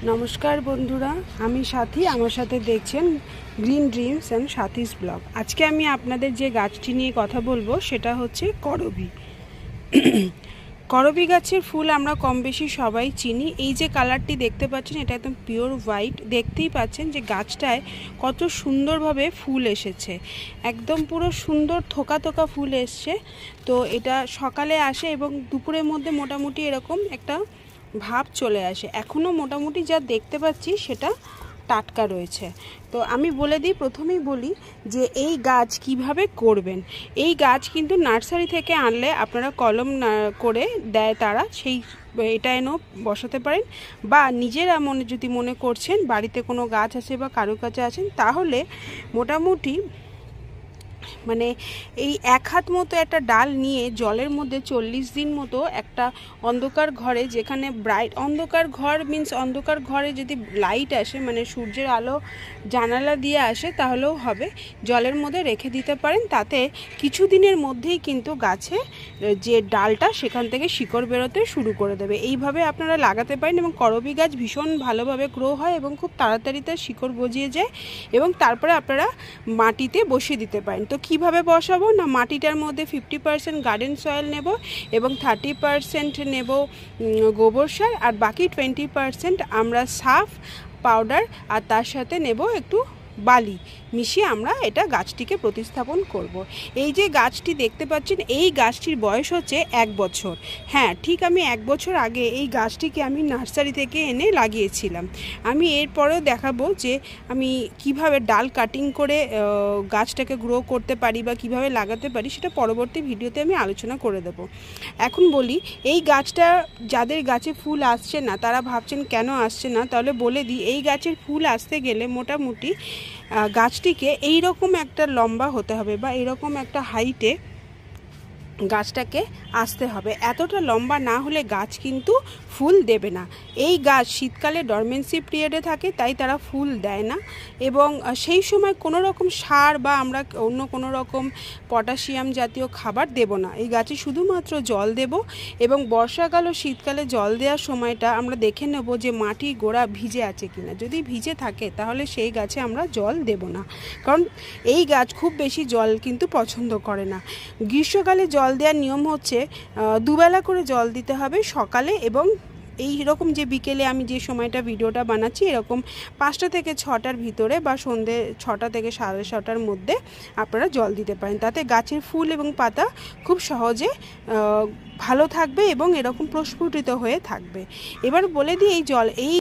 नमस्कार बंधुरा आमी साथी आमार साथे देखছেন ग्रीन ड्रीम्स एंड साथीस ब्लग। आज के आमी आपनादेर जे गाछटी निये कथा बोलबो सेटा होच्छे करबी। करबी गाछेर फुल आमरा कम बेशी सबाई चिनी। এই যে কালারটি দেখতে পাচ্ছেন এটা একদম পিওর হোয়াইট। দেখতেই পাচ্ছেন যে গাছটায় কত সুন্দরভাবে ফুল এসেছে, একদম পুরো সুন্দর থোকা থোকা ফুল এসছে। তো এটা সকালে আসে এবং দুপুরের মধ্যে মোটামুটি এরকম একটা ভাব চলে আসে। এখনো মোটামুটি যা দেখতে পাচ্ছি সেটা টাটকা রয়েছে। তো আমি বলে দিই, প্রথমেই বলি যে এই গাছ কিভাবে করবেন। এই গাছ কিন্তু নার্সারি থেকে আনলে আপনারা কলম করে দেয় তারা, সেই এটা এনেও বসাতে পারেন, বা নিজেরা যদি মনে করছেন বাড়িতে কোনো গাছ আছে বা কারো কাছে আছেন, তাহলে মোটামুটি মানে এই এক হাত মতো একটা ডাল নিয়ে জলের মধ্যে 40 দিন মতো একটা অন্ধকার ঘরে, যেখানে ব্রাইট অন্ধকার ঘর মিন্স অন্ধকার ঘরে যদি লাইট আসে মানে সূর্যের আলো জানালা দিয়ে আসে তাহলেও হবে, জলের মধ্যে রেখে দিতে পারেন। তাতে কিছু দিনের মধ্যেই কিন্তু গাছে যে ডালটা সেখান থেকে শিকড় বেরোতে শুরু করে দেবে। এইভাবে আপনারা লাগাতে পারেন এবং করবি গাছ ভীষণ ভালোভাবে গ্রো হয় এবং খুব তাড়াতাড়ি তার শিকড় গজিয়ে যায় এবং তারপরে আপনারা মাটিতে বসিয়ে দিতে পারেন। তো কিভাবে বসাবো না, মাটিটার মধ্যে 50% গার্ডেন সয়েল নেব এবং 30% নেব গোবর সার, আর বাকি 20% আমরা সাফ পাউডার আর তার সাথে নেব একটু বালি মিশিয়ে আমরা এটা গাছটিকে প্রতিস্থাপন করব। এই যে গাছটি দেখতে পাচ্ছেন এই গাছটির বয়স হচ্ছে 1 বছর। হ্যাঁ ঠিক, আমি 1 বছর আগে এই গাছটিকে আমি নার্সারি থেকে এনে লাগিয়েছিলাম। আমি এরপরেও দেখাবো যে আমি কিভাবে ডাল কাটিং করে গাছটাকে গ্রো করতে পারি বা কিভাবে লাগাতে পারি, সেটা পরবর্তী ভিডিওতে আমি আলোচনা করে দেব। এখন বলি, এই গাছটা যাদের গাছে ফুল আসছে না তারা ভাবছেন কেন আসছে না, তাহলে বলে দিই, এই গাছের ফুল আসতে গেলে মোটামুটি গাছটিকে এই রকম একটা লম্বা হতে হবে বা এরকম একটা হাইটে গাছটাকে আসতে হবে। এতটা লম্বা না হলে গাছ কিন্তু ফুল দেবে না। এই গাছ শীতকালে ডরমেন্সি পিরিয়ডে থাকে, তাই তারা ফুল দেয় না এবং সেই সময় কোনো রকম সার বা আমরা অন্য কোনো রকম পটাশিয়াম জাতীয় খাবার দেব না। এই গাছে শুধুমাত্র জল দেব এবং বর্ষাকাল ও শীতকালে জল দেওয়ার সময়টা আমরা দেখে নেব যে মাটির গোড়া ভিজে আছে কিনা। যদি ভিজে থাকে তাহলে সেই গাছে আমরা জল দেব না, কারণ এই গাছ খুব বেশি জল কিন্তু পছন্দ করে না। গ্রীষ্মকালে জল দেওয়ার নিয়ম হচ্ছে দুবেলা করে জল দিতে হবে, সকালে এবং এই রকম যে বিকেলে আমি যে সময়টা ভিডিওটা বানাচ্ছি এরকম 5টা থেকে 6টার ভিতরে বা সন্ধ্যে 6টা থেকে 6:30টার মধ্যে আপনারা জল দিতে পারেন। তাতে গাছের ফুল এবং পাতা খুব সহজে ভালো থাকবে এবং এরকম প্রস্ফুটিত হয়ে থাকবে। এবার বলে দিই এই